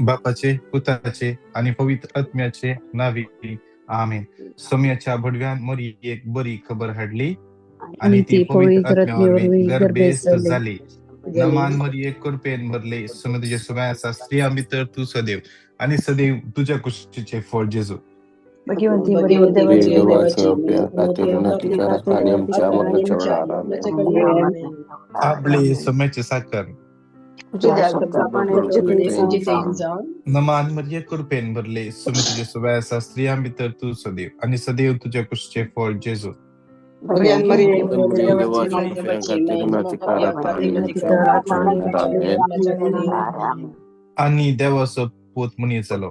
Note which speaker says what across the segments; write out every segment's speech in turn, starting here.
Speaker 1: बापाचे, पुत्राचे आणि पवित्र आत्म्याचे नावे आमेन. सोम्याच्या भडव्यान मरी एक बरी खबर हाडली आणि ती पवित्र आत्म्यावर गर्भेस्त झाली. नमान मरिये कृपेन भरले सुमे तुझे सुमायाचा स्त्री आम्ही तर तू सदैव आणि सदैव तुझ्या कुशीचे फळ जेजू.
Speaker 2: भगवंती
Speaker 3: देवाचे प्रियासाठी विनंती करा आणि आमच्या मरणाच्या वेळा आमेन.
Speaker 1: आपले सोम्याचे साखर नमान मरिये कृपेन भरले सुमे तुझे सुमायाचा स्त्री आम्ही तर तू सदैव आणि सदैव तुझ्या कुशीचे फळ जेजू.
Speaker 3: देवाचे प्रियासाठी विनंती करा आणि आमच्या मरणाच्या वेळा आमेन.
Speaker 1: आणि देवाचं पोत म्हणे चलो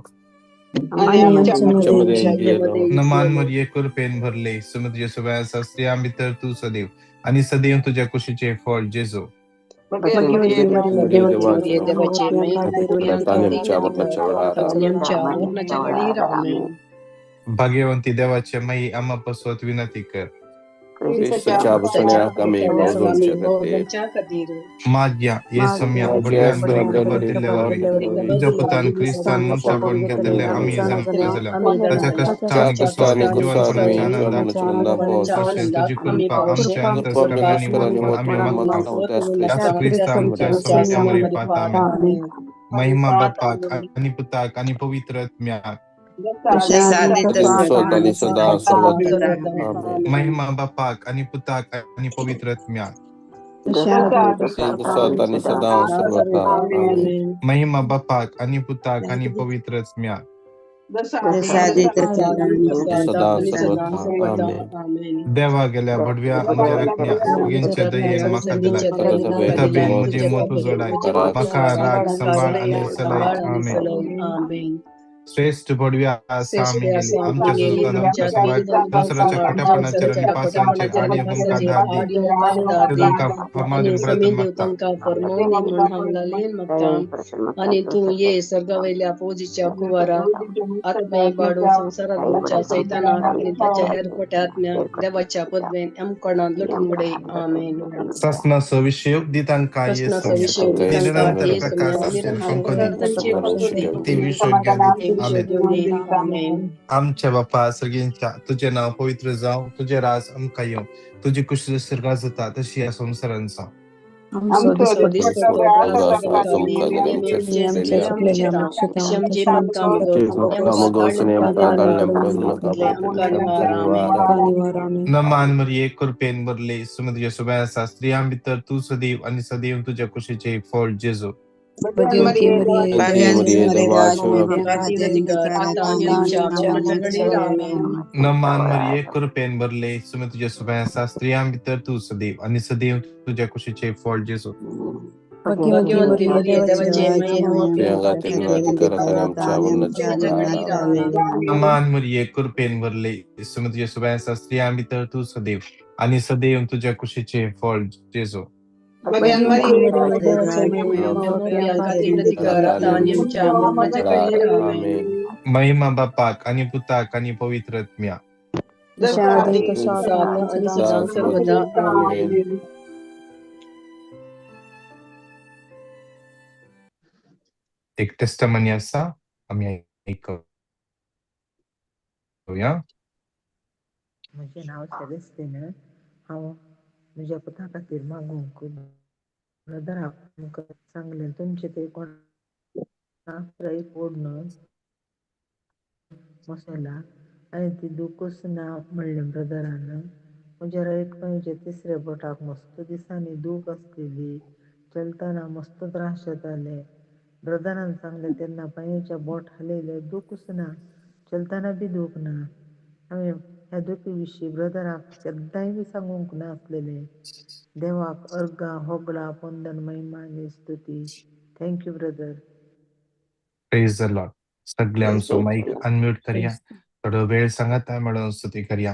Speaker 1: नमान मरिये कृपेन भरले सुमे तुझे सुमायाचा स्त्री आम्ही तर तू सदैव आणि सदैव तुझ्या कुशीचे फळ जेजू. भाग्यवंती देवाचे माई आम्हा पसवत विनंती कर. माझ्या ये सम्या बडव्यान बरी खबर दिल्यावर तुझ्या पुतान ख्रिस्तान मनशाकडून घेतलेले आम्ही जमले झाल्या त्याच्या कष्टाने गुस्साने जीवनपणाच्या आनंदात तुझी कृपा आमच्या अंतस्करणाने म्हणून आम्ही मागतो त्याच ख्रिस्तानच्या सम्यामरी पाहता आम्ही. महिमा बापाक आणि पुताक आणि पवित्र आत्म्याक महिमा बापाक आणि पुताक आणि पवित्र आत्म्याक महिमा बापाक आणि पुताक आणि पवित्र आत्म्याक देवा गेल्या भडव्या म्हज्या रत्न्या सगळ्यांच्या दयेन म्हाका दिलाय त्या बेन म्हजे मोठो जोडाय म्हाका राग सांभाळ आणि सलय आमेन. श्रेष्ठ भडव्या सामी गेली आमच्या सुजान आमच्या समाज दुसऱ्याच्या खोट्यापणाच्या आणि पासांचे आडी तुमका दादी ते तुमका फर्मादिन
Speaker 4: आणि तू ये सर्गवैल्या पोजीच्या कुवारा आत्मे बाडू संसारात सैताना आणि त्याच्या हेरकोट्यातल्या देवाच्या पद्मेन एम कोणान लटून उडे आमेन.
Speaker 1: ससना सविषयोग दितांका येसु निरंतर प्रकाश ते विश्वज्ञानी आमेन. आमच्या बापा सगळ्यांच्या तुझे नाव पवित्र जाव तुझे राज आमका येऊ तुझी कुशी सर्गा जाता तशी या संसारांचा नमान मरिये कृपेन भरले सुमे तुझ्या सुमायाचा स्त्री आम्ही तर तू सदैव आणि सदैव तुझ्या कुशीचे फळ जेजू. नमान मरिये कृपेन भरले सुमे तुझ्या सुमायाचा स्त्री आम्ही तर तू सदैव आणि सदैव तुझ्या कुशीचे फळ जेजू. नमान मरिये कृपेन भरले सुमे तुझ्या सुमायाचा स्त्री आम्ही तर तू सदैव आणि सदैव तुझ्या कुशीचे फळ जेजू. महिमा बापाक आणि पुताक आणि पवित्र आत्म्याक एक टेस्टमनी आसा आम्ही ऐकूया.
Speaker 5: म्हजें नांव सेलेस्टीन. हांव म्हज्या पुता खातीर मागूंक ब्रदराक तुमकां सांगलें तुमचे ते कोणाक ओढणं मसाला आनी ती दुखूच ना म्हणलें ब्रदरान. म्हज्या राईट पांयच्या तिसऱ्या बोटाक मस्त दिसांनी दूख आसलेली चलतना मस्त त्रास जाताले. ब्रदरान सांगलें तेन्ना पांयच्या बोट हालयलें दुखूच ना चलतना बी दूख ना. हांवें ह्या दुखी विशीं ब्रदराक केन्नाय बी सांगूंक नासलेलें. देवाक अर्गा होगळा वंदन महिमा आनी स्तुती. Thank you brother.
Speaker 1: Praise the Lord. सगळे आमचो माईक अनम्यूट करूया थोडो वेळ सांगात म्हणून स्तुती करूया.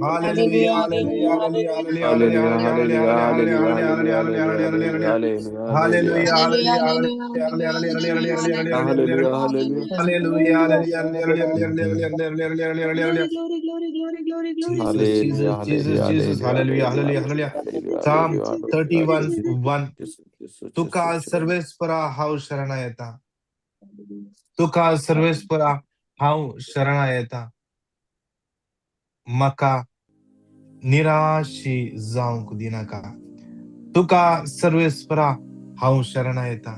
Speaker 1: Hallelujah, hallelujah, hallelujah, hallelujah,
Speaker 3: Hallelujah,
Speaker 1: hallelujah, hallelujah,
Speaker 3: hallelujah,
Speaker 1: hallelujah,
Speaker 3: hallelujah,
Speaker 1: hallelujah,
Speaker 3: hallelujah,
Speaker 1: hallelujah, hallelujah,
Speaker 3: hallelujah, hallelujah,
Speaker 1: hallelujah, hallelujah, hallelujah,
Speaker 3: hallelujah, hallelujah,
Speaker 1: hallelujah,
Speaker 4: Glory,
Speaker 1: hallelujah.
Speaker 4: glory, glory, glory, glory, glory,
Speaker 1: Jesus,
Speaker 4: glory.
Speaker 1: Jesus,
Speaker 3: hallelujah,
Speaker 1: Jesus,
Speaker 3: hallelujah,
Speaker 1: Jesus, hallelujah,
Speaker 3: hallelujah,
Speaker 1: hallelujah,
Speaker 3: hallelujah,
Speaker 1: hallelujah.
Speaker 3: hallelujah,
Speaker 1: Psalm
Speaker 3: hallelujah,
Speaker 1: 31:1. तुका सर्वेस्परा हाव शरणा येता. तुका सर्वेस्परा हाव शरणा येता. मका निराशी जाऊंक दिनाका. तुका सर्वेस्परा हाव शरणा येता.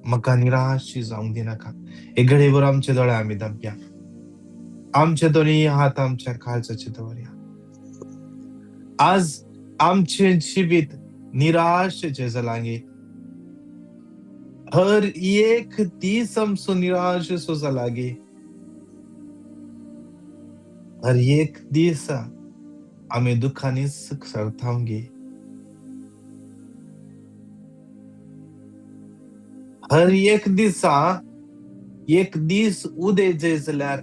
Speaker 1: मका निराशी जाऊंक दिनाका. एक घडीभर आमचे दोळे आम्ही दाबया. आमचे दोन्ही हात आमच्या खालच्या दवरया. आज आमचे जीवित निराशेचे जलांगे. हर एक दिस आमचो निराश सोचा लागे. हर एक दिस आम्ही दुःखाने सरतावंगे. हर एक दिसा एक दीस उदय जे जाल्यार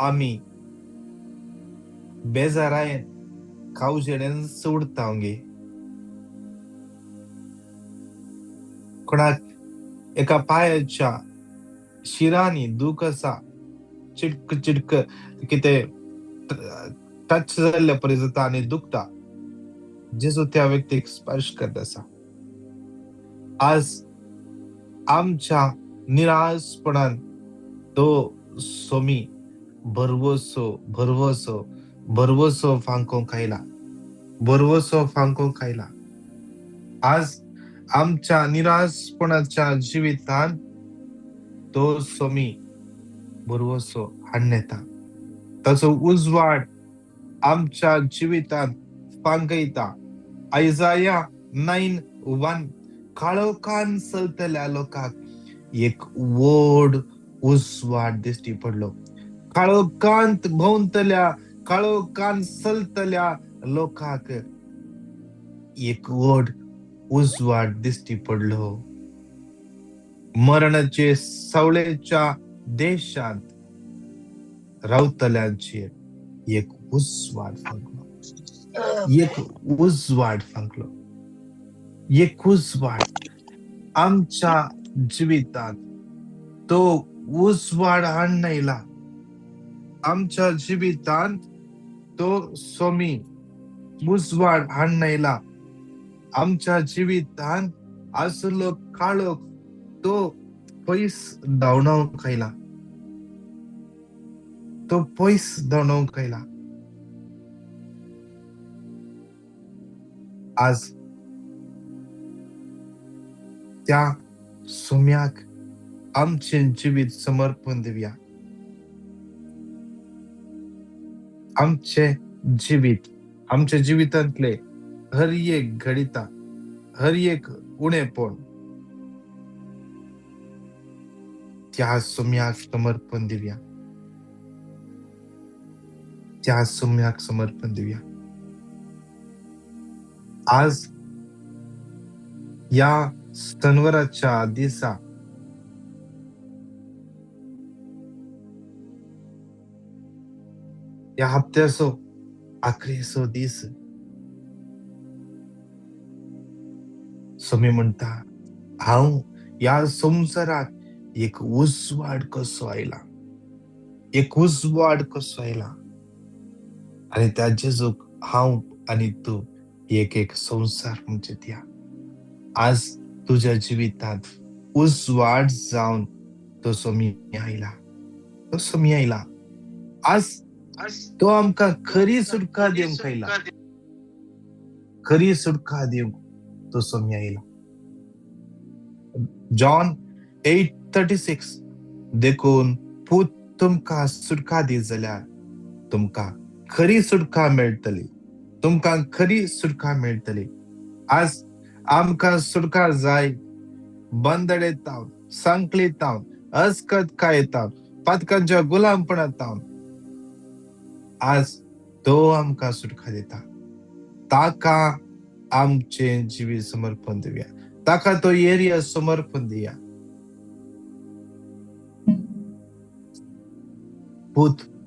Speaker 1: आम्ही बेजारायन खावजेडेन सोडतावंगे. कोणाक एका पायाच्या शिरानी दुख असा चिटक चिटक किते टच जाल्ल्या परी जाता आनी दुखता. जेजू त्या व्यक्तीक स्पर्श करत असा. आज आमच्या निराशपणान तो सोमी भरवसो भरवसो भरवसो फांकोंक आयला. भरवसो फांकोंक आयला. आज आमच्या निराशपणाच्या जिवितान तो सोमी भरवसो हाडून येता. ताचो उजवाड आमच्या जिवितान फांकयता. आयजाया 9:1 काळोखान चलतल्या लोकांक एक व्हड उजवाड दिश्टी पडलो. काळोखांत भोंवतल्या काळोखान चलतल्या लोकांक एक व्हड उजवाड दिश्टी पडलो. मरणाचे सावळेच्या देशांत रावतल्यांचेर एक उजवाड फांकलो. एक उजवाड फांकलो. एक उजवाड आमच्या जिवितांत तो उजवाड हाडून आयला. आमच्या जिवितांत तो सोमी उजवाड हाडून आयला. आमच्या जिवितांत आसलो काळोख तो पयस धांवडावंक आयला. तो पयस धांवडावंक आयला. आज त्या सोम्याक आमचे जिवीत समर्पण दिवया. आमचे जिवीत आमच्या जिवितांतले हर एक घडिता हर एक उणेपण त्या सोम्याक समर्पण दिवया. त्या सोम्याक समर्पण दिवया. आज या स्तनवराच्या दिसा या हप्त्याचो आखरेचो दीस सोमी म्हणटा हांव या संवसाराक एक उजवाड कसो आयला. एक उजवाड कसो आयला आनी त्या जेजूक हांव आनी तू एक एक संवसार म्हणजे दिया. आज तुझ्या जिवितांत उजवाड जावन तो सोमी आयला. तो सोमी आयला. आज तो आमकां खरी सुटका दिवंक आयला. खरी सुटका दिवंक तो सोमी आयला. जॉन 8:36 देखून पूत तुमकां सुटका दी जाल्यार तुमकां खरी सुटका मेळटली. तुमकां खरी सुटका मेळटली. आज आमकां सुटका जाय बंदडेतावन संकलितावन अस्कतकायेतावन पातकांच्या गुलामपणांतावन आज तो आमकां सुटका दिता. ताका आमचे जिवीत समर्पण दिवया. ताका तो एरिया समर्पण दिया. पूत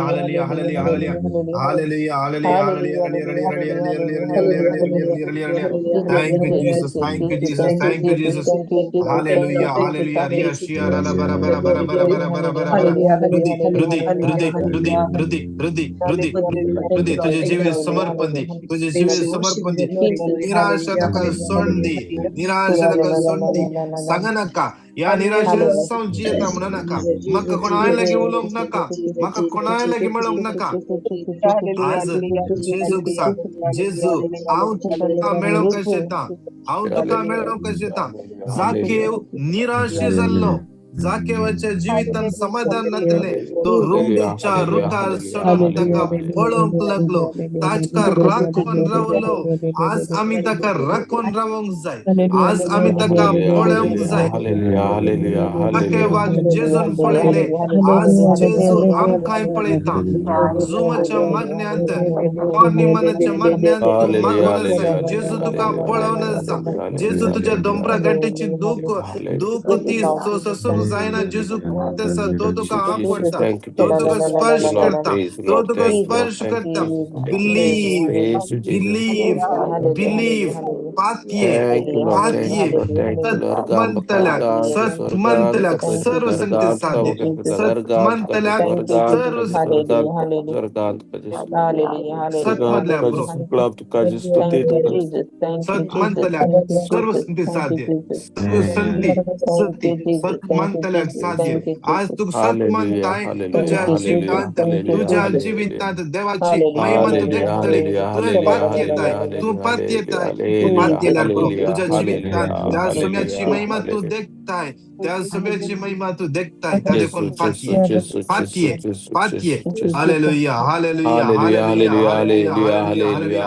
Speaker 1: hallelujah, hallelujah, hallelujah. Hallelujah, hallelujah, hallelujah, hallelujah, hallelujah, hallelujah, hallelujah. Thank you, Jesus. Thank you, Jesus. Thank you, Jesus. Hallelujah, hallelujah. Riya Shia Rala Bara Bara Bara Bara Bara Bara Bara Bara. Rudi, Rudi, Rudi, Rudi, Rudi, Rudi, Rudi, Rudi. तुझे जीवे समर्पण दे, तुझे जीवे समर्पण दे. निराशा सोंडी, निराशा सोंडी. सांगा नका या निराशे संजीता म्हणू नका. मका कोणाला घेऊन नका, मका कोणाला घेऊन नका. आज जेजूचा जेजू हांव तुका मेळोंक कशेता, हांव तुका मेळोंक कशेता. जाकेव निराशे जाल्लो, जाकेवाच्या जिवितान समाधान नासले, तो रुंदीच्या रुटार चढून ताका पळोवंक लागलो, ताका राखून रावलो. आज आम्ही ताका राखून रावंक जाय, आज आम्ही ताका पळोवंक जाय. जाकेवाक जेजून पळयले, आज जेजू आमकांय पळयता. जुमाच्या मागण्यांत मनाच्या मागण्यांत तू मागूनच जाय. जेजू तुका पळवूनच जा. जेजू तुझ्या दोंबरा गांठीची दुःख ती सोसूंक जायना. जेजू तो तुका आवडता, तो तुका स्पर्श करता, तो तुका स्पर्श करता. Believe, believe, believe. पातये सत्मंतल्याक सर्व संगती साध्य, सत्मंतल्याक सर्व सत्मधल्या ब्रो सत्मंतल्याक सर्व संगती साध्य, सर्व संगती सत्य सत्मंतल्याक साध्य. आज तू सत्मंताय तुझ्या जीवितांत, तुझ्या जीवितांत देवाची महिमा तू देखतली. तू पात्यताय, तू पात्यताय, तू पात्यल्याक ब्रो तुझ्या जीवितांत त्या समयाची महिमा तू देखताय, त्या समयाची महिमा तू देखताय. त्या देखून पात्ये पात्ये पात्ये. Hallelujah hallelujah hallelujah hallelujah hallelujah hallelujah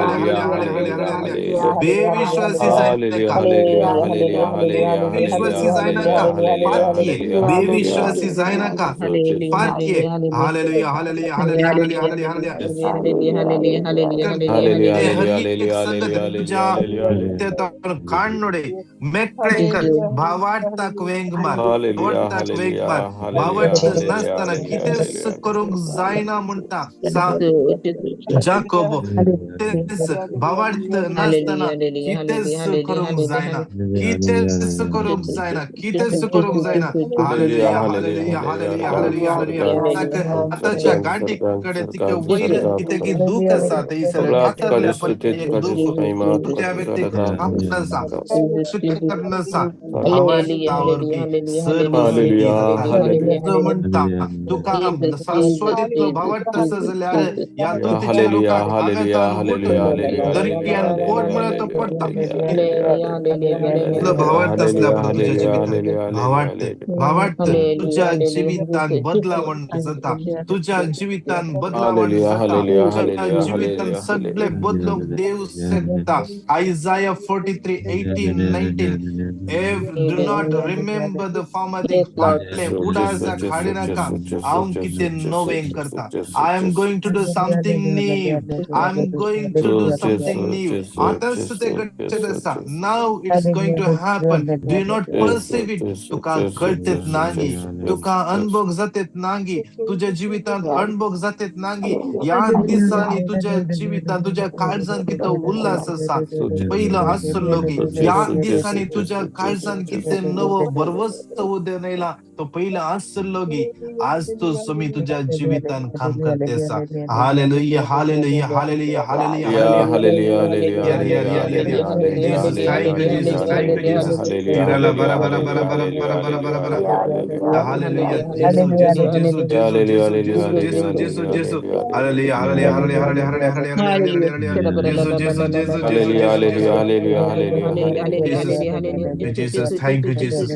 Speaker 1: hallelujah. बेविश्वासी जाय नका, बेविश्वासी जाय नका. पात्ये बेविश्वासी जाय नका. पात्ये. Hallelujah hallelujah hallelujah hallelujah hallelujah हर संगत तुझ्या काढणोडे मेकळेकर भावार्थाक वेंग मार, भावार्थाक वेंग मार. भावार्थ नसताना कितेंच करूंक जायना म्हणटा जाकोब. कितेंच भावार्थ नसताना कितेंच करूंक जायना, कितेंच करूंक जायना, कितेंच करूंक जायना. Hallelujah hallelujah hallelujah hallelujah hallelujah. आताच्या गांठीकडे तिके वैर कितें की दूख आसा ते इसर फातरल्या पण दूख त्या व्यक्तीक आसा, स्वीकार आसा. भावार्थावरती सर्व संगती जाता. जो म्हणता तुका शाश्वतीतलो भावार्थ आसा जाल्यार या तुतीच्या रुखाक आगातान गुंतून दर्यान पोट म्हणल्यार तो पडता. भावार्थ असल्या बरोबर तुझ्या जिवितांत भावार्थ तुझ्या जिवितांत बदला म्हणून जाता, तुझ्या जिवितांत बदला म्हणून जाता, तुझ्या जिवितांत सगळे बदलूंक देव शकता. आयझाया 43:18-19 again. Do not remember the former thing. Halle budasa khadinaka. Aum kite noveng karta. I am going to do something new. I'm going to do something new. Now it's going to happen. Do not perceive it. तुका कळतेत नांगी, तुका अनुभव जातेत नांगी, तुझ्या जीवितात अनुभव जातेत नांगी. या दिसांनी तुझ्या जीवितात तुझ्या काळजान किती उल्हास असा. पहिलं असलो की या दिसांनी तुझ्या काळजान किती नवं भरवस उद्या नेला तो पहिलं असलो की आज तू तुम्ही तुझ्या जीवितान काम करतेसा. Hallelujah hallelujah hallelujah hallelujah hallelujah. Jesus, thank you, Jesus, thank you, Jesus. Tirala bara bara bara bara bara bara bara bara. Hallelujah. Jesus, Jesus, Jesus, Jesus, Jesus, Jesus, Jesus, Jesus. Hallelujah, hallelujah, hallelujah, hallelujah, hallelujah, hallelujah, hallelujah. Jesus, Jesus, Jesus, Jesus, Jesus, Jesus. Jesus, thank you, Jesus.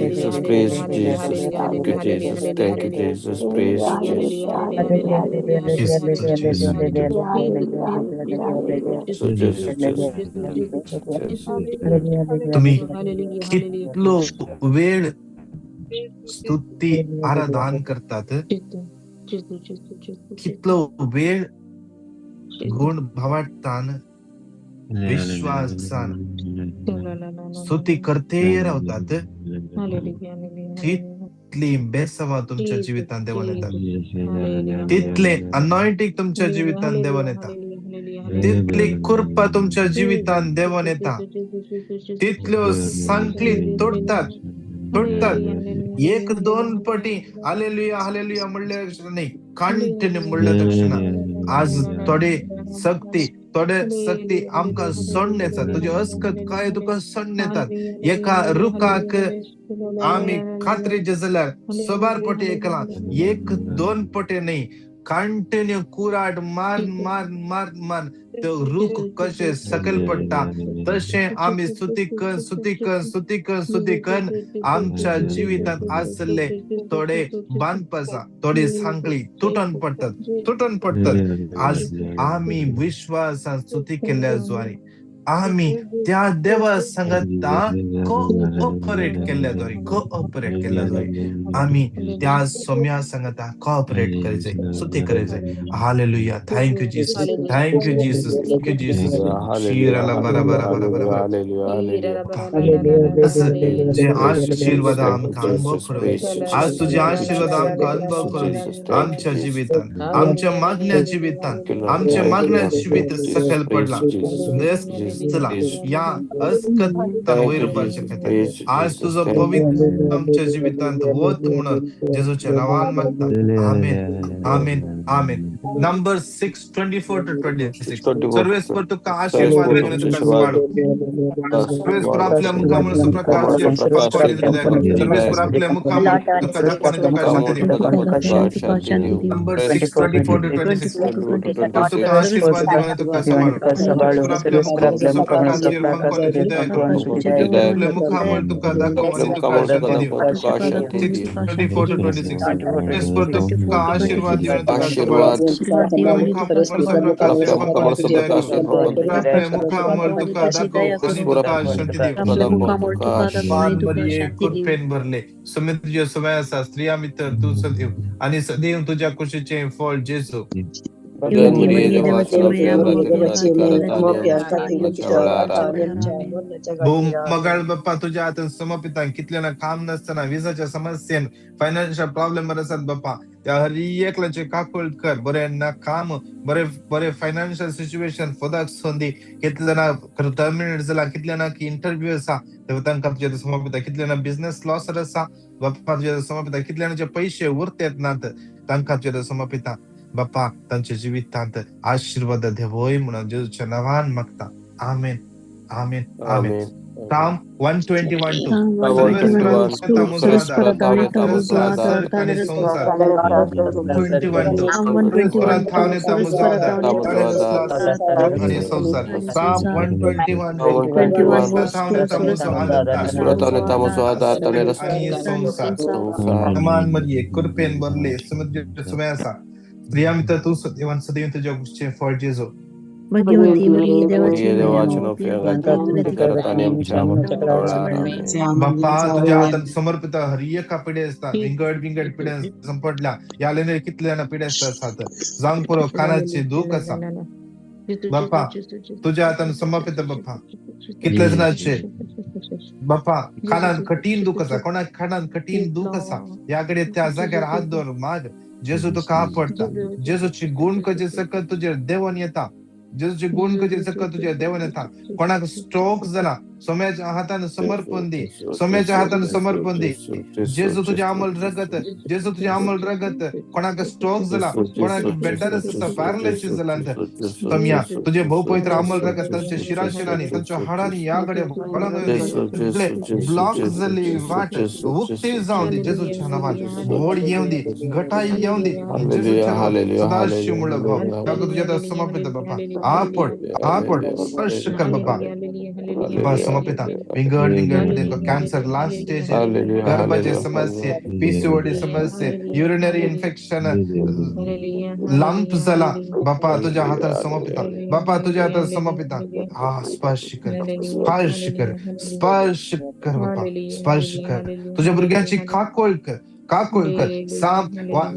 Speaker 3: Jesus, praise Jesus. Thank you, Jesus. Thank you, Jesus. Praise Jesus. So Jesus, Jesus.
Speaker 1: तुम्ही कितलो वेळ स्तुती आराधन करतात, कितलो वेळ गुण भावार्थान विश्वासान स्तुती करते राहतात, तितली बेसवा तुमच्या जीवितान देवान येतात, तितले अनॉइंटिंग तुमच्या जीवितान देवान येतात, तितली कृपा तुमच्या जीवितान देवान येतात, तितल्यो सांकली तोडतात. एक दोन पटी हालेलुया हालेलुया म्हणले नाही, कंटिन्यू म्हणलं तक्षण आज थोडे सक्ती आमका सोडण्याचा तुझे अस्कत काय तुका सोडण्यातात. एका रुखाक आम्ही खात्री जाल्यार सोबार पटी एकला एक दोन पटे नाही, कंटिन्यू कुराड मार तो रूख कसे सकल पडटा तसे आम्ही स्तुती कन आमच्या जीवितात असले थोडे बांधपासा थोडे सांकळी तुटून पडतात. आज आम्ही विश्वासान स्तुती केल्या द्वारे आम्ही त्या देवा संगता कोऑपरेट केल्याद्वारे आम्ही त्या सौम्या संगता कोऑपरेट करायचे, स्तुती करायचे. Hallelujah. Thank you Jesus, thank you Jesus, thank you Jesus. Shirala बरा जे आशीर्वाद आमका अनुभव करू, आज तुझे आशीर्वाद आमका अनुभव करू आमच्या जीवितान, आमच्या मागण्या जीवित सकल पडला चला या अस्कता वैरपार शक्यता आज तुझं पवित्र आमच्या जीवितांत होत म्हणून जेजूच्या नावान मागता. आमेन आमेन आमेन. Number 6 24 to 26. सर्वेस पर तुका आशीर्वाद देऊन तुका समाडो. सर्वेस पर आपल्या मुखामुळे सुप्रकाश सर्वेस पर आपल्या मुखामुळे तुका दाखवणे तुका शांती देऊ. Number 6 24 to 26. तुका आशीर्वाद देऊन तुका समाडो. आपल्या मुखामुळे सुप्रकाश आपल्या मुखामुळे तुका दाखवणे तुका शांती देऊ. 24 to 26. सर्वेस पर तुका आशीर्वाद देऊन तुका समाडो. आपल्या मुखामुळे कृपेन भरले समित तुझ्या सवयासा स्त्रिया मित्र तू सदैव आणि सदैव तुझ्या कुशीचे फळ जेसू. मगाळ बाप्पा तुझ्या हातात समर्पिता कितल्याना काम नसताना विजाच्या समस्येन फायनान्शियल प्रॉब्लेम असतात बाप्पा त्या हर एकल्याचे काकूळ कर बरे ना काम बरे फायनान्शियल सिच्युएशन फदाक संधी कितल्याना टर्मिनेट झाला कितल्याना की इंटरव्ह्यू असा तांका तुझ्या समर्पिता कितल्याना बिझनेस लॉस असा बाप्पा तुझ्या समर्पिता कितल्यानाचे पैसे उरतेत नात तांका तुझ्या समर्पिता बाप्पा तांच्या जीवितांत आशीर्वाद देवोय म्हणून जेजूच्या नावान मागता. आमेन आमेन आमेन. Psalm 121:2. कृपेन भरले स्त्रिया मित्र तू सदैव तुझ्या गोष्टी फळ जेजो
Speaker 2: भाग्यवती मरिये देवाची
Speaker 3: Maria
Speaker 2: माया
Speaker 3: देवाची
Speaker 2: पापी
Speaker 3: नोफिया
Speaker 2: आता
Speaker 3: घातली
Speaker 2: गती
Speaker 3: करत आणि आमच्या अमृताच्या
Speaker 1: बाप्पा तुझ्या हातात समर्पित हरिय का पिढे असतात विंगड पिढ्या संपडल्या याले कितल्या पिढ्या असतात जांग पुरो कानाचे दुःख असा बाप्पा तुझ्या हाताने समर्पित बाप्पा कितल्या जणांचे बाप्पा खानान कठीण दुःख असा कोणा खानान कठीण दुःख असा याकडे त्या जाग्यार हात दोर माग जेजू तुका पडता जेजूची गुण कजे सकत तुझे देवन येता जेजूची गुण कजे सकत तुझे देवन येता कोणाक स्ट्रोक झाला सोम्याच्या हाताने समर्पण दे सोम्याच्या हाताने समर्पण दे जेजू तुझे अमल रगत जेजू तुझे अमल रगत कोणाक स्ट्रोक झाला कोणाक बेड्डार पॅरालिसिस झाला सम्या तुझे भाऊ पवित्र अमल रगत त्यांच्या शिराशिराने त्यांच्या हाडाने याकडे ब्लॉक झाली वाट उक्ती जाऊन दे जेजूच्या नावात मोड येऊन दे घटाई येऊन दे जेजूच्या नावात सदाशिव मुळ भाव काका तुझ्या समर्पित बाप्पा आपण स्पर्श कर बाप्पा बाप्पा समर्पित विंगड कॅन्सर लास्ट स्टेज गर्भाचे समस्ये पीसीओडी समस्ये युरिनरी इन्फेक्शन लंप झाला बाप्पा तुझ्या हातात समर्पित बाप्पा तुझ्या हातात समर्पित हा स्पर्श कर बाप्पा स्पर्श कर तुझ्या भुरग्यांची काकोळ कर साम 57 वर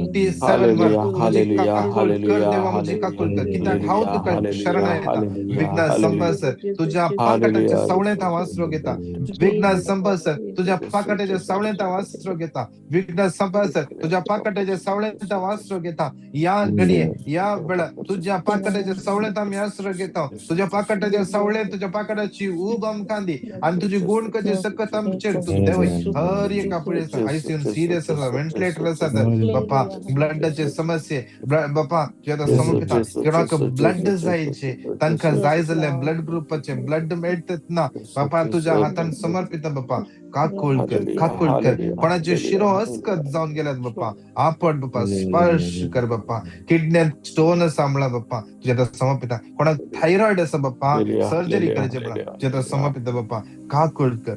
Speaker 1: तुझी काकोळ कर देवा मुझी काकोळ कर किती ठाव तुका शरण येता विघ्न संपस तुझ्या पाकटाच्या सावळेता वासरो घेता विघ्न संपस तुझ्या पाकटाच्या सावळेता वासरो घेता विघ्न संपस तुझ्या पाकटाच्या सावळेता वासरो घेता या घडीये या वेळ तुझ्या पाकटाच्या सावळेता मी आसरो घेता तुझ्या पाकटाच्या सावळे तुझ्या पाकटाची उब आमकांदी आणि तुझी गुण कधी सकत आमचे तू देव हर एक आपले आयसीयू सिरियस व्हेंटिलेटर असतात बाप्पा ब्लडचे समस्ये बाप्पा तुझ्या समर्पिता किंवा ब्लड जायचे तांका जाय झाले ब्लड ग्रुपचे ब्लड मिळतात ना बाप्पा तुझ्या हातान समर्पित बाप्पा काकोळ कर कोणाचे शिरो अस्कत जाऊन गेल्यात बाप्पा आपण बाप्पा स्पर्श कर बाप्पा किडन्यात स्टोन सांभाळा बाप्पा तुझ्या समर्पिता कोणाक थायरॉइड असं बाप्पा सर्जरी करायचे तुझ्या समर्पित बाप्पा काकोळ कर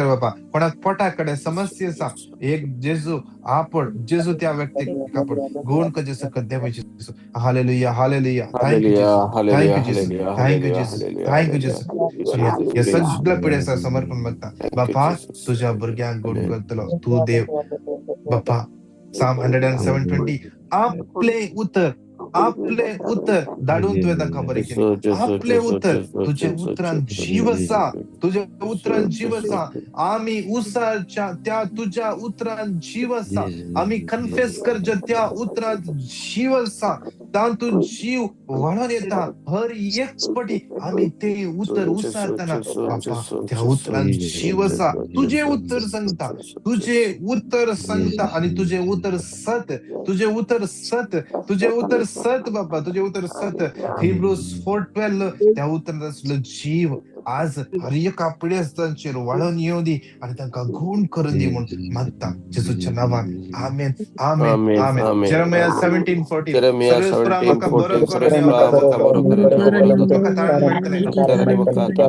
Speaker 1: बाबा कोणाक पोटाकडे समस्येचा एक जेजू त्या व्यक्ती कापड गुण कजे सकत देवाची हालेलुया थँक्यू जेसू या सगळ्या पिढ्याचा समर्पण बघता बापा तुझ्या भुरग्यांक गुण करतलो तू देव बापा साम 107:20 आपले उत्तर दाडून तुझ्या खबर केली आपले उत्तर तुझे उत्तरान जीवसा आम्ही उसाच्या त्या तुझ्या उत्तरान जीवसा आम्ही कन्फेस करज त्या उत्तरात जीवसा तू जीव वाढून येता हर एक पटी आम्ही ते उत्तर उसारताना बापा त्या उत्तरान जीवसा तुझे उत्तर सांगता आणि तुझे उत्तर सत बाबा तुझे उत्तर सत हिब्रूस 4:12 त्या उत्तरात जीव आज हर एका पिढ्यास्तांचेर वाढून येऊ दे आणि त्यांना गुण करून दे म्हणून मागता जेजूच्या नावात आमेन जेरेमिया 17:14 सर्वेस्परा म्हाका बरो करून जेरेमिया 17:14 म्हाका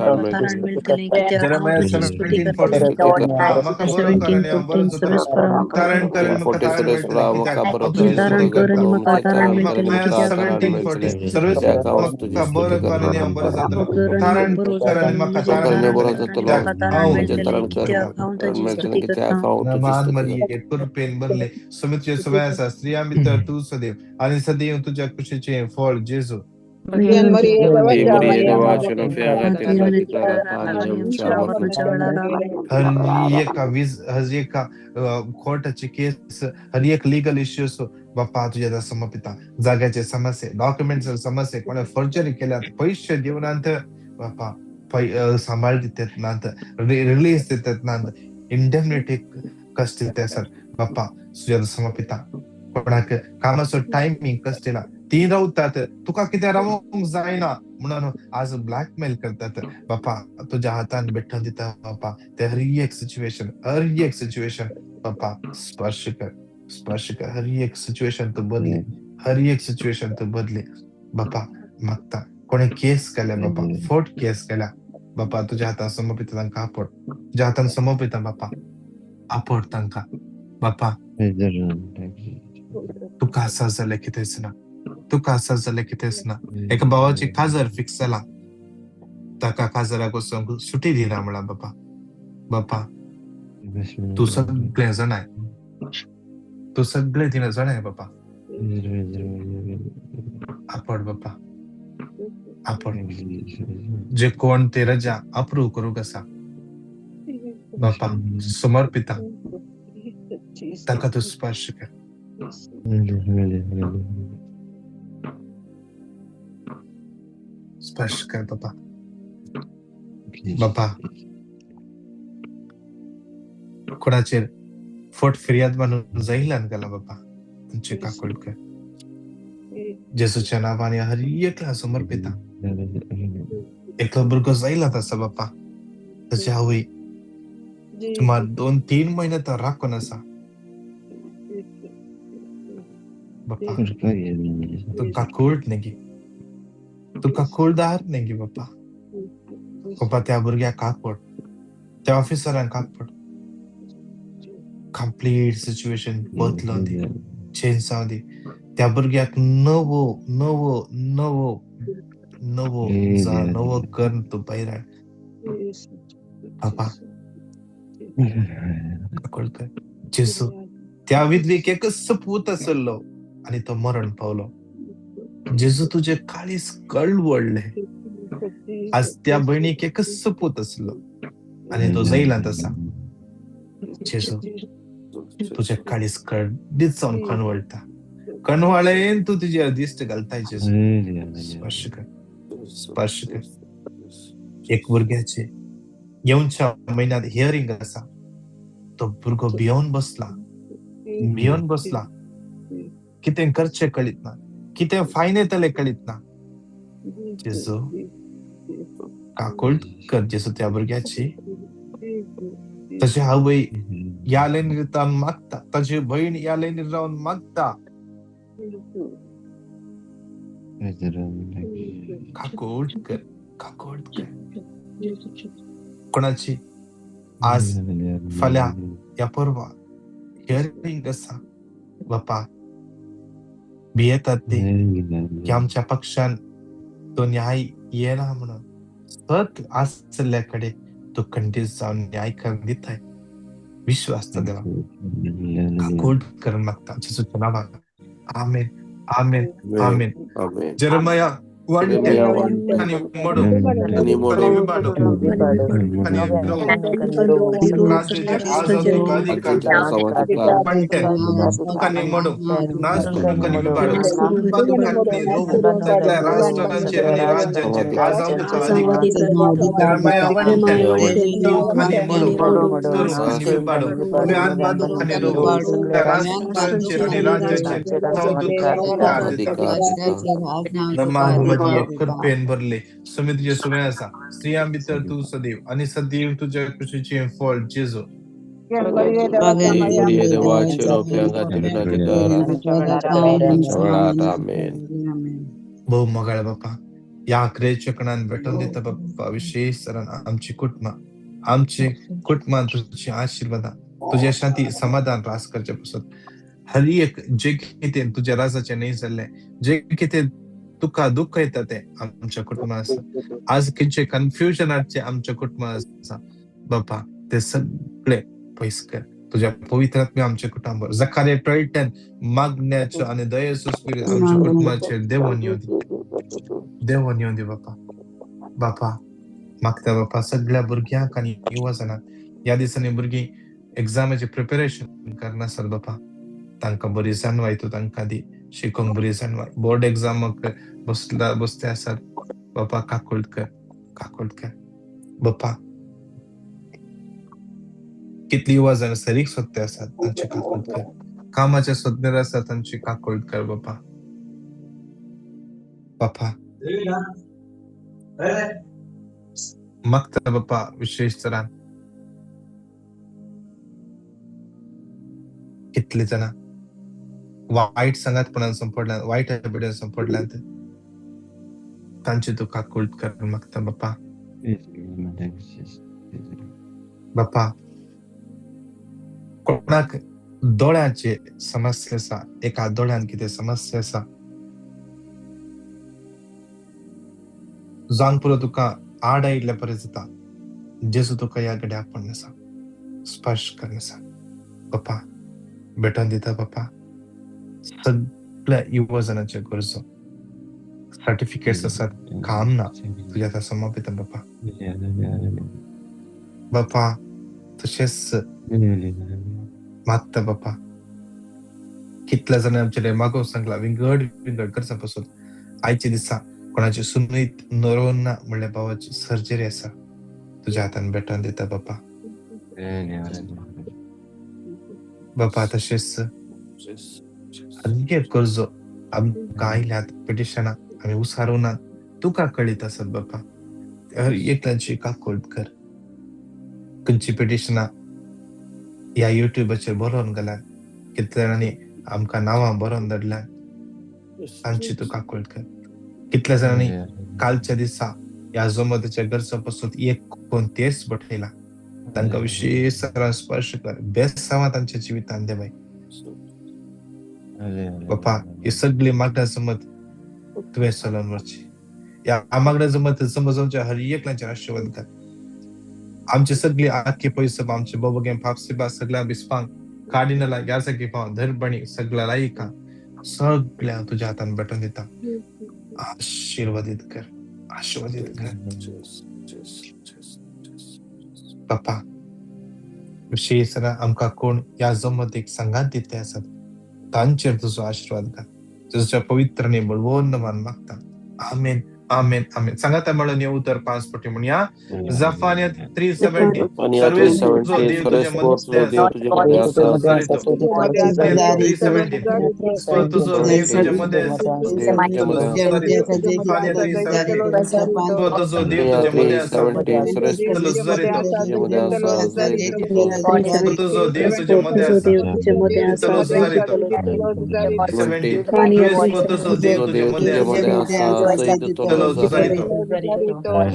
Speaker 1: बरो करून बरो तारण करून म्हाका तारण मेळटले 17:14 सर्वेस्परा म्हाका बरो करून बरो जातलो तारण करून भरले समितीचे सवयासा स्त्रिया मित्र तू सदैव आणि सदैव तुझ्या खुशीचे फळ जेजू हर एक कोर्टाचे केस हर एक लीगल इश्यूज बाप्पा तुझ्या समर्पिता जाग्याचे समस्ये डॉक्युमेंटचे समस्ये कोणा फर्जरी केल्यात पैसे देऊनांत बाप्पा सांभाळ देतात नांत रिलीज देतात नांत इंडेमनिटी कष्ट दिते सर बाप्पा तुझ्या समर्पिता कोणाक कामाचो टायमिंग कसलेला तीन रावतात तुका कितें रावूंक जायना म्हणून आज ब्लॅकमेल करतात बाप्पा तुझ्या हातान भेटून दिता बाप्पा ते हर एक सिच्युएशन बाप्पा स्पर्श कर हर एक सिच्युएशन तू बदले बाप्पा मागता कोणी केस केल्या बाप्पा फोर्ट केस केल्या बाप्पा तुझ्या हातान समर्पित तांकां आपड तुझ्या हातान समर्पित बाप्पा आपड तांकां बाप्पा तुका आसा जाल्यार कितेंच ना तुका असं झालं की तेच ना एका भावाची काजर फिक्स झाला ताका काजराक वचूंक सुटी दिना म्हणला बापा बापा तू सगळे जण आहे तू सगळे तिने जण आहे बापा आपण बापा आपण जे कोण ते रजा अप्रूव्ह करू कसा बापा समर्पिता ताका तू स्पर्श कर स्पर्श कर बापा बापा कोणाचेर फोट फिर्याद म्हणून जाईलान गेला बापा आमचे काकोळकर जेसूच्या नावाने हर एकला समर्पिता एकला भुरगो जाईला तसा बापा ताची आवय सुमार 2-3 महिने तर राखून असा बापा तुका कोल्ड नेगी तुका कोल्डार नेगी बापा बापा त्या भुरग्याक कापड त्या ऑफिसरांक कापड कंप्लीट सिच्युएशन बदलून दी चेंज जावन दी त्या भुरग्याक नवो नवो नवो नवो जा नवो कर्ण तू भायर हाड बापा कळतंय जेसू त्या विधवेक एकच पूत आसलो आणि तो मरण पावलो जेजू तुझे काळीस कळवडले आज त्या बहिणीक एकच पूत आसलो आणि तो जाईला तसा जेजू तुझे काळीस कळीत जाऊन कणवळता कणवाळेन तू तुझी अर्दिश्ट घालताय जेजू स्पर्श कर स्पर्श कर एक भुरग्याचे येऊनच्या महिन्यात हिअरिंग असा तो भुरगो भियोन बसला कितें करचे कळीत ना कितें फायन येतले कळीत ना जेजू काकोळट कर जेजू त्या भुरग्याची ताची आवय या लायनीर रावन मागता ताची बहीण या लायनीर रावन मागता काकोळट कर कोणाची आज फाल्या या परवा हिअरिंग असा बापा भियेतात ते की आमच्या पक्षान तो न्याय येना म्हणून सत आसल्याकडे तो खंडीत जाऊन न्याय करून दिताय विश्वास तर देवा काकोळट करून मागता जेजूच्या नावान आमेन आमेन आमेन जेरमाया पेन भरले समितीचे सुमे असा स्त्रिया भितर तू सदैव आणि सदैव तुझ्या कृषीचे फळ जेजू भाऊ मगाळ बापा या क्रेचकणान भेटून दिता बाप्पा विशेष सरान आमची कुटुंबात तुझी आशीर्वाद तुझ्या शांती समाधान रास करचे पासून हर एक जे कितें तुझ्या राजाचे नाही जाल्ले जे कितें तुका दुःख येता ते आमच्या कुटुंबात आसा आज खंयचे कन्फ्युजनाचे आमच्या कुटुंबात आसा बापा ते सगळे पयस कर तुझ्या पवित्रात्म्या आमच्या कुटुंबावर जकार्या 12:10 मागण्याचं आणि दयेचं स्पिरिट आमच्या कुटुंबाचेर देवून येऊ दे बापा मागता बापा सगळ्या भुरग्यांक आणि युवा जणांक या दिसांनी भुरगीं एक्झामाचे प्रिपरेशन करना सर बापा तांकां बरी जाणवाय तूं तांकां दी शिकोंक बरी जाणवाय बोर्ड एक्झामाक बसते आसात बापा काकोळट कर बापा कितली युवा जण सरीक सोदते आसात तांचे काकोळट कर कामाच्या सोदनेर आसात तांची काकोळट कर बापा मागता बापा विशेष तरान कितले जाणा वाईट संगतपणान संपडल्यात वाईट हॅबिटान संपडल्यात तांची तू काकोळट कर मागता बापा कोणाक दोळ्याचे समस्या आसा एका दोळ्यान कितें समस्या आसा जांग पुरो तुका आड आयिल्ल्या परिस्थिता जेजू तुका ह्या घड्याक पण आसा स्पर्श करनासा बापा भेटोन दिता बापा सगळ्या युवजनांच्या गरजो सर्टिफिकेट्स आसात काम ना तुझ्या हातांत समर्पिता बापा बापा तशेंच मागता बापा कितल्या जाणांनी आमचे मागोव सांगला विंगड करचा पासून आयच्या दिसा कोणाची सुनैत नरोवन ना म्हणल्यार भावाची सर्जरी आसा तुझ्या हातान भेटोन दिता बापा बापा तशेंच अनेक गरजो आमकां आयल्यात पिटिशनां आमी उसारूना तुका कळीत आसात बापा हर एकल्याची काकूळट कर खंयची पिटिशनां ह्या युट्यूबाचेर बरोवन घाल्यात कितल्या जाणांनी आमकां नांवां बरोवन धाडल्यात तांची तूं काकूळट कर कितल्या जाणांनी कालच्या दिसा ह्या जोमोताच्या गरजा पासून एक कोण तेच बठयला तांकां विशेष स्पर्श कर बेसांवां तांच्या जिवितांत दे बाय बापा ही सगळी मागण्या समज तुवें चलोवन वरची ह्या मागण्या समज आमच्या हर एकल्याचेर आशिर्वाद कर आमचे सगळी आख्खे पयस आमचे बोबगे फापसिबा सगळ्या बिस्पांक कार्डिनला यासाकी पाव धरबणी सगळ्या लायिका सगळ्या तुझ्या हातान भेटोन दिता आशीर्वादित कर बापा विशेष आमकां कोण ह्या जमतीक संघात दिते आसात तांचेर तुजो आशीर्वाद कर तुझ्या पवित्र नी बळवोन मान मागता आमेन आमेन आमेन सांगाता म्हणून येऊ तर 5 पटी म्हणूया जफानिया 3:70 सर्वेस जो देव तुझ्या मध्ये आसा तुझो देव तुझ्या मध्ये तुझो देव तुझ्या मध्ये आसा तुझो देव तुझ्या मध्ये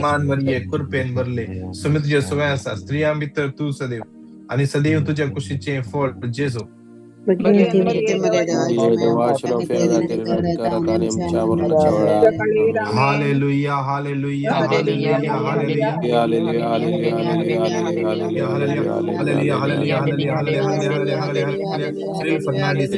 Speaker 1: मान मरिये कृपेन भरले सुमित तुझे सुवाय आसा स्त्रिया भितर तू सदैव आणि सदैव तुझ्या कुशीचे फळ जेजू hallelujah hallelujah hallelujah hallelujah hallelujah hallelujah Shri Fernandes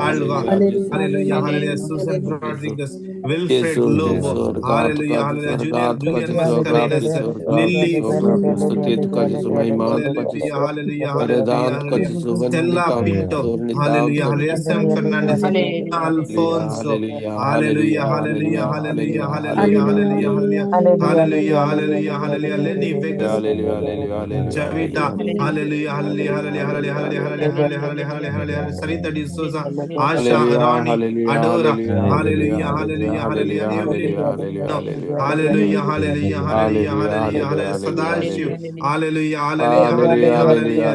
Speaker 1: Alva hallelujah hallelujah Susan Rodrigues Wilfred Lobo hallelujah hallelujah Junior Mascarenhas Lily hallelujah hallelujah Stella Pinto, hallelujah, hallelujah, Sam Fernandez, Alfonso, hallelujah, hallelujah, hallelujah, hallelujah, hallelujah, hallelujah, hallelujah, hallelujah, Lenny Vegas, Javita, hallelujah, hallelujah, hallelujah, hallelujah, hallelujah, hallelujah, hallelujah, Sarita Di Souza, Asha, Rani, Adora, hallelujah, hallelujah, hallelujah, hallelujah, hallelujah, hallelujah, hallelujah, Sadashiv, hallelujah, hallelujah, hallelujah,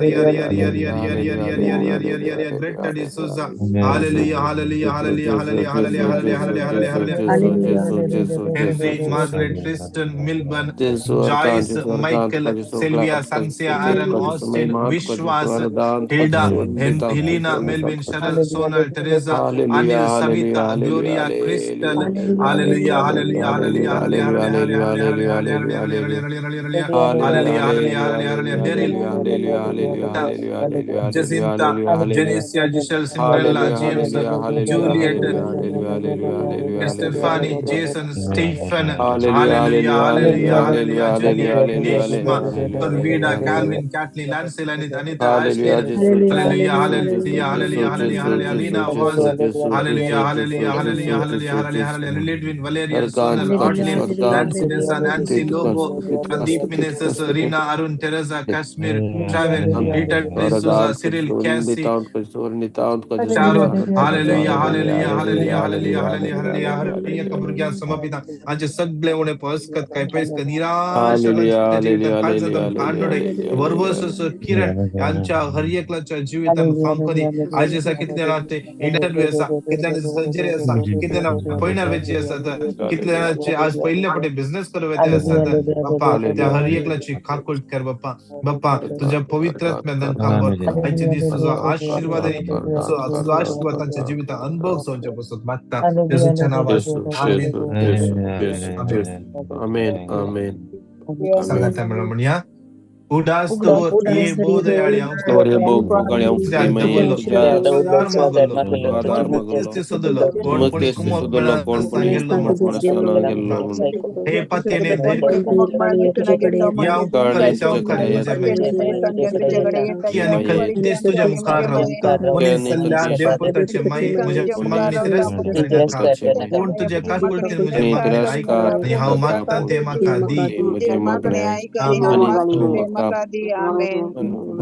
Speaker 1: Greta Di Souza, hallelujah, hallelujah, hallelujah, hallelujah, hallelujah, Henry, Margaret, Tristan, Milburn, Joyce, Michael, Sylvia, Sansia, Aaron, Austin, Vishwas, Hilda, Helena, Melvin, Cheryl, Sonal, Teresa, Anil, Savita, Gloria, Crystal, hallelujah, hallelujah, hallelujah, hallelujah, Daryl, Jacinta, Genesia, Giselle, Cinderella, James, Juliet, Stephanie, Jason, Stephen, hallelujah, hallelujah, hallelujah, Juliet, Nishma, Parvida, Calvin, Kathleen, Lancel, Anita, Ashley, hallelujah, hallelujah, hallelujah, hallelujah, Alina was, hallelujah, hallelujah, hallelujah, hallelujah, hallelujah, Lidwin, Valeria, Sonal, Audlin, Nancy, Dessa, Nancy, Lobo, Pradeep, Mineses, Rina, Arun, Teresa, Kashmir, Travel, Rita D'Souza, Cyril, Cassie, Sharon, hallelujah, hallelujah, hallelujah, hallelujah, hallelujah, hallelujah, hallelujah, कबुर्ग्या समपिता आजचे सगळे उणे पस्कत काय पैसक निराश जीवितान काळजातन कांडोडे वर्वस किरण यांच्या हर एकल्याच्या जीवितान फांकोदी आज असा कितल्या नाते इंटरव्यू असा कितल्या सर्जरी असा कितल्या पयना वेची असतात कितल्याचे आज पहिले पटे बिझनेस करवेते असतात बाप्पा त्या हर एकल्याची खाकुळट कर बाप्पा बाप्पा तुझ्या पवित्र आत्म्यान खांबोर आयचे दीस तुझो आशीर्वादाने तुझो आशीर्वाद तांच्या जिवितांत अनुभव जावचे बसत मागता येशूच्या नावान आमेन
Speaker 3: Amen. Amen.
Speaker 1: सांगात म्हणया उडास तोवर ये बोधयाळी
Speaker 3: Gloria Bogu, Galiam Frimaya, Tija, Adar Magalo,
Speaker 1: सोदलो कोण कोणी
Speaker 3: Mukesti
Speaker 1: कुमोर
Speaker 3: Sudolo, Konpuni, Mokmanasana, Gello,
Speaker 1: हे पतेने दीर्घ या उपकारीच्या उपकारी म्हणजे की आणि कधी तेच तुझ्या मुखार राहू कोणी सल्ला देवपुत्राचे माई म्हणजे मागणी तिरस्कार कोण तुझे काकूळतील म्हणजे मागणी ऐक आणि हांव मागता ते म्हाका दी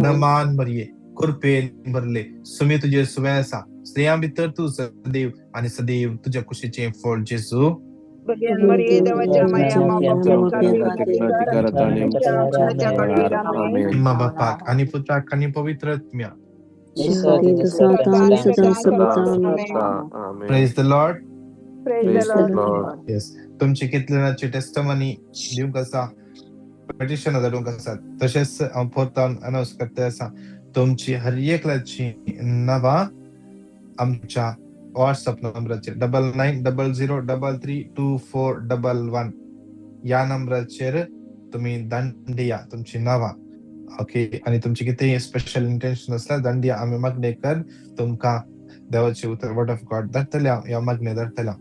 Speaker 1: नमान मरिये कृपेन भरले सुमी तुझे सुवेसा स्त्रियां भितर तू सदैव आणि सदैव तुझ्या कुशीचे फळ जेजू इम्मा बापाक आणि पुत्राक आणि पवित्र आत्म्या प्रेज द लॉर्ड येस तुमची कितल्याची टेस्टमनी दिवंक आसा पेटिशन धाडूंक आसात तशेंच हांव परतून अनाउन्स करता आसा तुमची हर एकल्याची नांवां आमच्या व्हॉट्सअप नंबराचेर 9900332411 या नंबराचेर तुम्ही धाडिया तुमची नांवां ओके आणि तुमची कितेंय स्पेशल इंटेन्शन आसल्यार धाडिया आमी मागणेकर तुमकां देवाचे उतर वर्ड ऑफ गॉड धाडटले ह्या मागणे धाडटले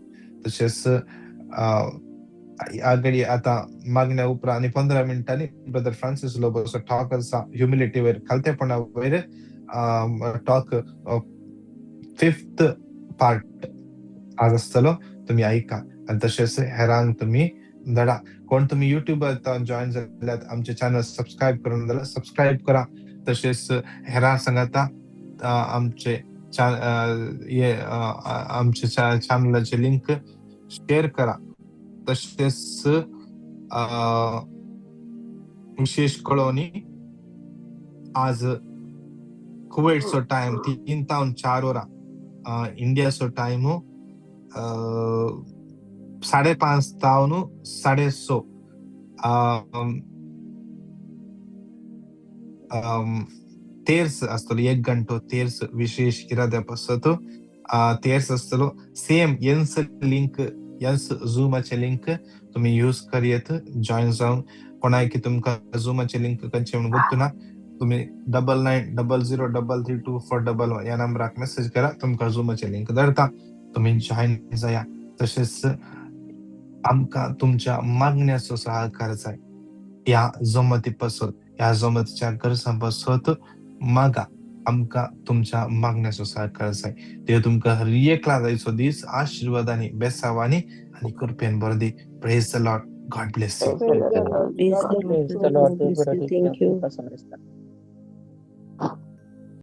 Speaker 1: तशेंच आगडी आता मागण्या उपरांत आणि 15 मिनिटांनी ब्रदर फ्रान्सिस लोबोसो टॉक आसा ह्युमिलिटीवर खालतेपणा वयर टॉक 5th पार्ट आज आसतलो तुम्ही ऐका आणि तशेंच हेरांक तुम्ही धाडा कोण तुम्ही युट्यूबार जॉइन जाल्यात आमचे चॅनल सबस्क्राईब करून जाल्यार सबस्क्राईब करा तशेंच हेरां सांगाता आमचे आमचे चॅनलाचे लिंक शेअर करा तशेंच विशेष कळवणी आज कुवेटचो टाइम 3 तावन 4 वरां इंडियाचो टाइम 5:30 तावन 6:30 तेर्स आसतलो 1 घंटो तेर्स विशेष इराद्या पासत तेर्स आसतलो सेम येन्स लिंक येन्स झूमाचे लिंक तुम्ही यूज करियत जॉइन जावन कोणाय की तुमकां झूमाचे लिंक खंयचे म्हणून गुर्तुना तुम्ही 9900332411 या नंबराक मेसेज करा तुमकां झूमाचे लिंक धाडटा तुम्ही जॉइन जाया तशेंच आमकां तुमच्या मागण्याचो सहकार जाय ह्या जमती पासत ह्या जमतीच्या गरजां पासत मागा आमकां तुमच्या मागण्याचो सहकार जाय ते तुमकां हर एकला जायचो दीस आशिर्वादांनी बेसावांनी आणि कृपेन भरदी praise the Lord God bless you
Speaker 2: Praise the Lord. Thank you.